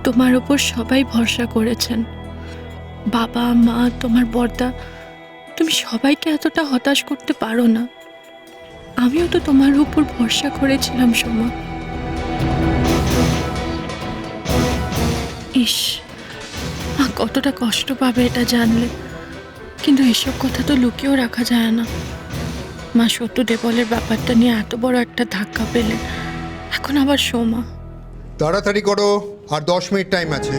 তোমার ওপর সবাই ভরসা করেছেন, বাবা মা তোমার বড়দা। তুমি সবাইকে এতটা হতাশ করতে পারো না। আমিও তো তোমার উপর ভরসা করেছিলাম সোমা। ইস, মা কতটা কষ্ট পাবে এটা জানলে। কিন্তু এসব কথা তো লুকিয়েও রাখা যায় না। মা সত্য দেবলের ব্যাপারটা নিয়ে এত বড় একটা ধাক্কা পেলেন, এখন আবার সোমা। তাড়াতাড়ি করো, আর 10 মিনিট টাইম আছে।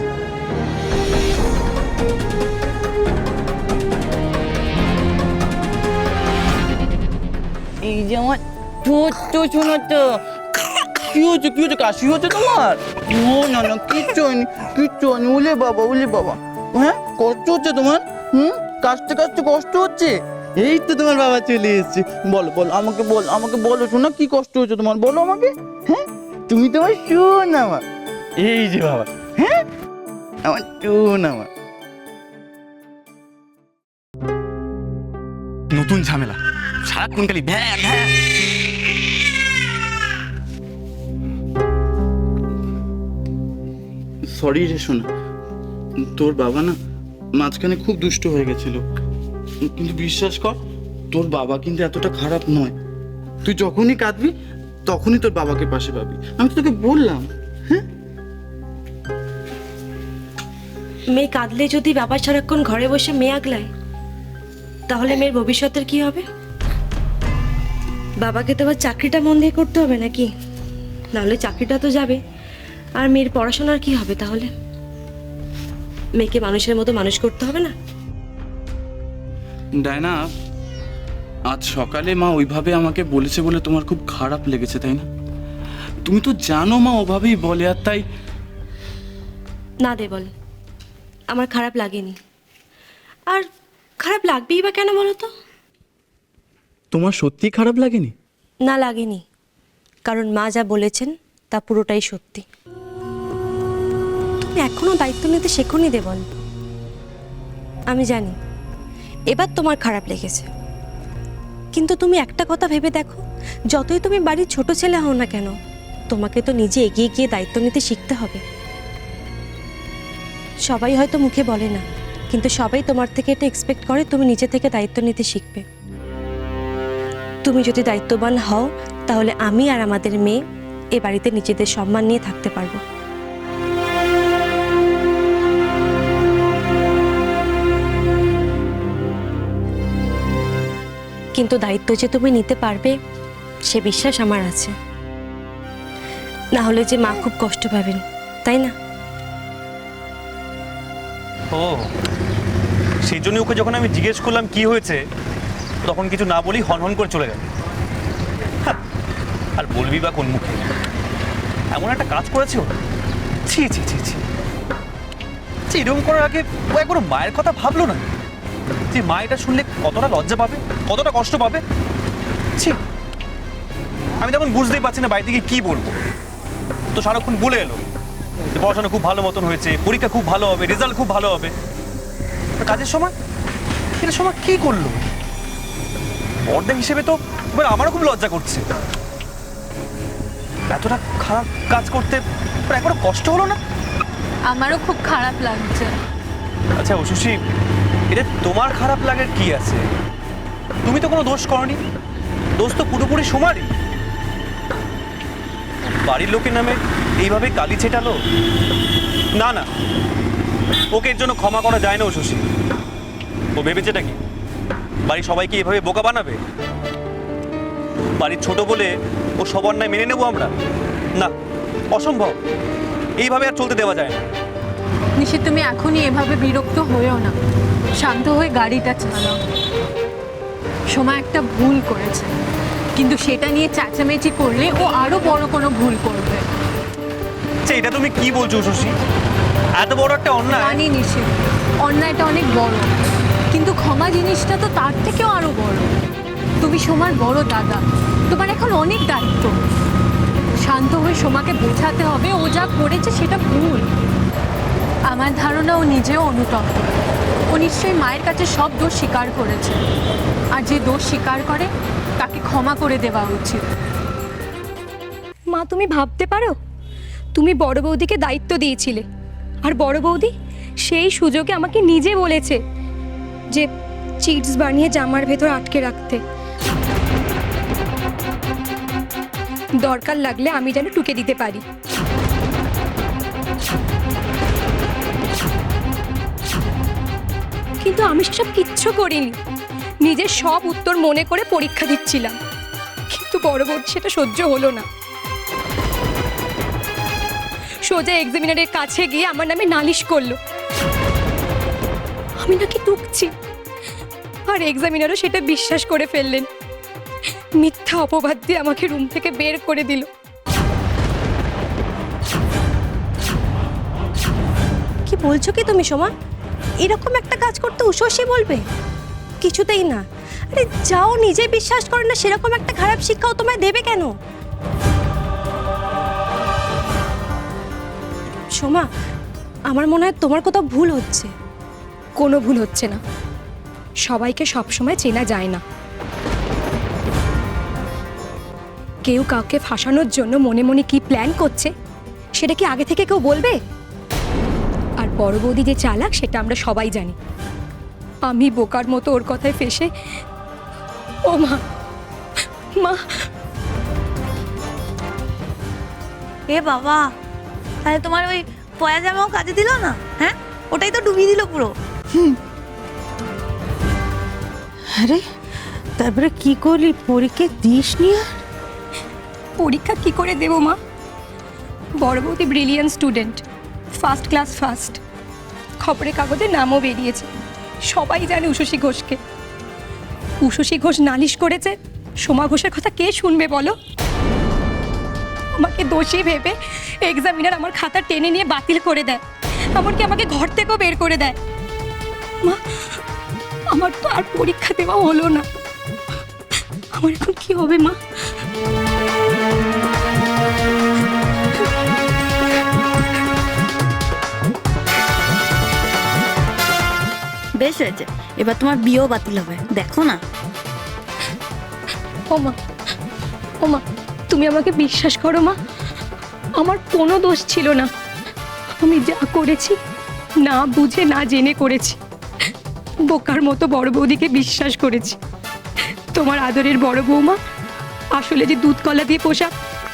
এই যে আমার ছোট্ট শোনাতো, কি হচ্ছে কাশি হচ্ছে তোমার? না না, কিচ্ছু হয়নি, উলে বাবা। হ্যাঁ, কষ্ট হচ্ছে তোমার? কাশতে কষ্ট হচ্ছে? এই তো তোমার বাবা চলে এসেছে। বলো আমাকে বলো শোনা, কি কষ্ট হচ্ছে তোমার? বলো আমাকে। হ্যাঁ, তুমি তোমার শোন আমার। এই যে বাবা, হ্যাঁ আমার শোন আমার। নতুন ঝামেলা, সারাক্ষণ খালি ভ্যান। সরি রে শোনা, তোর বাবা না মাঝখানে খুব দুষ্ট হয়ে গেছিল, কিন্তু বিশ্বাস কর তোর বাবা কিন্তু এতটা খারাপ নয়। তুই যখনই কাঁদবি তখনই তোর বাবাকে পাশে পাবি, আমি তো তোকে বললাম। হ্যাঁ, মেয়ে কাঁদলে যদি বাবা সারাক্ষণ ঘরে বসে মেয়ে আগলায়, তাহলে মেয়ের ভবিষ্যতের কি হবে? বাবাকে তো আবার চাকরিটা মন দিয়ে করতে হবে নাকি? নাহলে চাকরিটা তো যাবে, আর মেয়ের পড়াশোনার কি হবে তাহলে? মেয়েকে মানুষের মতো মানুষ করতে হবে না? ডায়না, আজ সকালে মা ওইভাবে আমাকে বলেছে বলে তোমার খুব খারাপ লেগেছে, তাই না? তুমি তো জানো মা ওভাবেই বলে, আর তাই। না দে বল, আমার খারাপ লাগেনি। আর খারাপ লাগবেই বা কেন বলো তো? তোমার সত্যি খারাপ লাগেনি? না, লাগেনি, কারণ মা যা বলেছেন তা পুরোটাই সত্যি। তুমি এখনো দায়িত্ব নিতে শেখোনি দেবল। আমি জানি এবার তোমার খারাপ লেগেছে, কিন্তু তুমি একটা কথা ভেবে দেখো, যতই তুমি বাড়ির ছোট ছেলে হও না কেন, তোমাকে তো নিজে এগিয়ে গিয়ে দায়িত্ব নিতে শিখতে হবে। সবাই হয়তো মুখে বলে না, কিন্তু সবাই তোমার থেকে এটা এক্সপেক্ট করে তুমি নিজে থেকে দায়িত্ব নিতে শিখবে। তুমি যদি দায়িত্ববান হও, তাহলে আমি আর আমাদের মেয়ে এ বাড়িতে নিজেদের সম্মান নিয়ে থাকতে পারবো। কিন্তু দায়িত্ব যে তুমি নিতে পারবে সে বিশ্বাস আমার আছে, না হলে যে মা খুব কষ্ট পাবেন, তাই না? ও, সেই জন্য ওকে যখন আমি জিজ্ঞেস করলাম কি হয়েছে, তখন কিছু না বলেই হন করে চলে গেল। আর বলবি বা কোন মুখে? এমন একটা কাজ করেছে ও। ছি ছি ছি ছি, এরকম করার আগে ও একবার মায়ের কথা ভাবলো না, যে মা এটা শুনলে কতটা লজ্জা পাবে, কতটা কষ্ট পাবে। ছি, আমি তখন বুঝতেই পারছি না বাড়িতে গিয়ে কি বলবো। তো সারাক্ষণ বলে এলো যে পড়াশোনা খুব ভালো মতন হয়েছে, পরীক্ষা খুব ভালো হবে, রেজাল্ট খুব ভালো হবে। কাজের সময় এটা সময় কি করলো? বড়দা হিসেবে তো এবার আমারও খুব লজ্জা করছে। এতটা খারাপ কাজ করতে একবার কষ্ট হলো না? আমারও খুব খারাপ লাগছে। আচ্ছা উশুশি, এটা তোমার খারাপ লাগার কি আছে? তুমি তো কোনো দোষ করনি, দোষ তো পুরোপুরি সোমারই। বাড়ির লোকের নামে এইভাবে কালি ছেটালো। না না, ওকে এর জন্য ক্ষমা করা যায় না উশুশি। ও ভেবেছেটা কি বাড়ির সবাইকে এভাবে বোকা বানাবে? বাড়ির ছোট বলে ও সবার নাই মেনে নেবো আমরা? না, অসম্ভব। এইভাবে আর চলতে দেওয়া যায় না। নিশি, তুমি এখনই এভাবে বিরক্ত হয়েও না, শান্ত হয়ে গাড়িটা চালাও। সময় একটা ভুল করেছে, কিন্তু সেটা নিয়ে চেঁচামেচি করলে ও আরো বড় কোনো ভুল করবে। আচ্ছা, এটা তুমি কি বলছো শশী? এত বড় একটা অন্যায়। জানি নিশি, অন্যায়টা অনেক বড়, কিন্তু ক্ষমা জিনিসটা তো তার থেকেও আরো বড়। তুমি সোমার বড় দাদা, তোমার এখন অনেক দায়িত্ব। শান্ত হয়ে সোমাকে বোঝাতে হবে ও যা করেছে সেটা ভুল। আমার ধারণা ও নিজেও অনুতপ্ত। ও নিশ্চয়ই মায়ের কাছে সব দোষ স্বীকার করেছে, আর যে দোষ স্বীকার করে তাকে ক্ষমা করে দেওয়া উচিত। মা, তুমি ভাবতে পারো, তুমি বড় বৌদিকে দায়িত্ব দিয়েছিলে, আর বড় বৌদি সেই সুযোগে আমাকে নিজে বলেছে যে চিটস বানিয়ে জামার ভেতর আটকে রাখতে, দরকার লাগলে আমি যেন টুকে দিতে পারি। কিন্তু আমি সব কিচ্ছু করিনি, নিজের সব উত্তর মনে করে পরীক্ষা দিচ্ছিলাম। কিন্তু বড় বৌদি সেটা সহ্য হলো না, সোজা এক্সামিনারের কাছে গিয়ে আমার নামে নালিশ করলো আমি নাকি টুকছি। আর এক্সামিনারও সেটা বিশ্বাস করে ফেললেন, মিথ্যা অপবাদ দিয়ে আমাকে রুম থেকে বের করে দিল। কি বলছো কি তুমি সোমা? এরকম একটা কাজ করতে উষসী বলবে? কিছুতেই না। আরে যাও, নিজে বিশ্বাস করে না সেরকম একটা খারাপ শিক্ষাও তোমায় দেবে কেন? সোমা, আমার মনে হয় তোমার কোথাও ভুল হচ্ছে। কোনো ভুল হচ্ছে না, সবাইকে সবসময় চেনা যায় না। কেউ কাউকে ফাঁসানোর জন্য মনে মনে কি প্ল্যান করছে সেটা কি আগে থেকে কেউ বলবে? আর বড় বৌদি যে চালাক সেটা আমরা সবাই জানি। আমি বোকার মতো ওর কথায় ফেসে, ও মা, মা, এ বাবা, তাহলে তোমার ওই পয়া জামাও কাজে দিল না? হ্যাঁ, ওটাই তো ডুবিয়ে দিল পুরো। আরে তারপরে কি করলি? পরীক্ষা দিস নি? পরীক্ষা কি করে দেব মা? বড় বৌদি brilliant student, first class first, খবরের কাগজে নামও বেরিয়েছে, সবাই জানে উষসী ঘোষকে। উষসী ঘোষ নালিশ করেছে, সোমা ঘোষের কথা কে শুনবে বলো? আমাকে দোষী ভেবে এক্সামিনার আমার খাতা টেনে নিয়ে বাতিল করে দেয়, এমনকি আমাকে ঘর থেকেও বের করে দেয়। মা, আমার তো আর পরীক্ষা দেওয়া হলো না, আমার এখন কি হবে মা? বেশ হয়েছে, এবার তোমার বিয়েও বাতিল হবে, দেখো না। ওমা, ওমা, তুমি আমাকে বিশ্বাস করো মা, আমার কোনো দোষ ছিল না। আমি যা করেছি না বুঝে না জেনে করেছি, বোকার মতো বড় বৌদিকে বিশ্বাস করেছি। তোমার আদরের বড় বৌমা আসলে যে দুধ কলা দিয়ে পোষা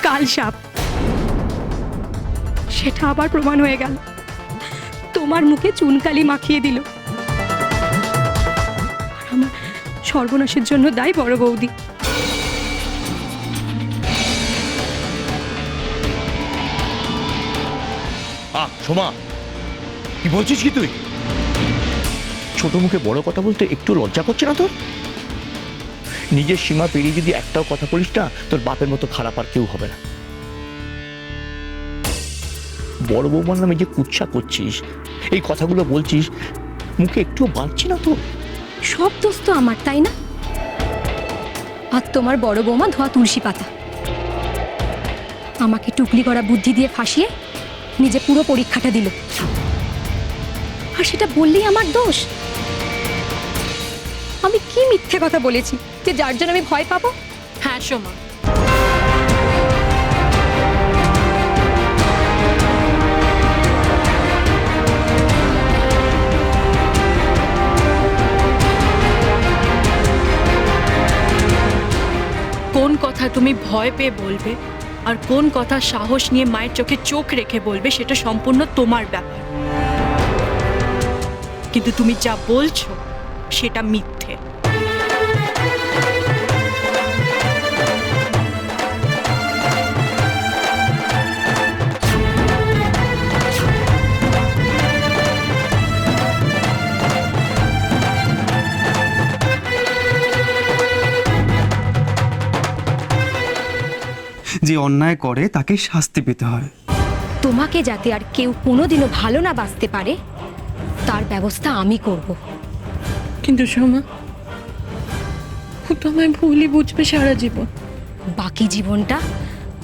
কাল সাপ, সেটা আবার প্রমাণ হয়ে গেল। তোমার মুখে চুনকালি মাখিয়ে দিল। আর আমার সর্বনাশের জন্য দায়ী বড় বৌদি। সোমা, কি বলছিস কি তুই? ছোট মুখে বড় কথা বলতে একটু লজ্জা করছে না তোর? নিজের সীমা পেরিয়ে যদি একটাও কথা বলিস না, তোর বাপের মতো খারাপ আর কেউ হবে না। বড় বৌমার নামে যে কুৎসা করছিস, এই কথাগুলো বলছিস, মুখে একটুও বাঁধছে না তোর? সব দোষ তো আমার, তাই না? আর তোমার বড় বৌমা ধোয়া তুলসী পাতা, আমাকে টুকলি করা বুদ্ধি দিয়ে ফাঁসিয়ে নিজে পুরো পরীক্ষাটা দিল। আর সেটা বললেই আমার দোষ? আমি কি মিথ্যে কথা বলেছি যে যার জন্য আমি ভয় পাবো? হ্যাঁ সোমা, কোন কথা তুমি ভয় পেয়ে বলবে আর কোন কথা সাহস নিয়ে মায়ের চোখে চোখ রেখে বলবে সেটা সম্পূর্ণ তোমার ব্যাপার। কিন্তু তুমি যা বলছো সেটা মিথ্যে। যে অন্যায় করে তাকে শাস্তি পেতে হয়। তোমাকে যাতে আর কেউ কোনোদিনও ভালো না বাঁচতে পারে তার ব্যবস্থা আমি করব। কিন্তু সোমা, ও তো আমায় ভুলই বুঝবে সারা জীবন। বাকি জীবনটা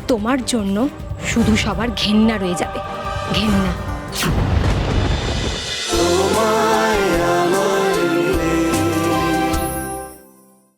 তোমার জন্য শুধু সবার ঘেন্না রয়ে যাবে, ঘেন্না।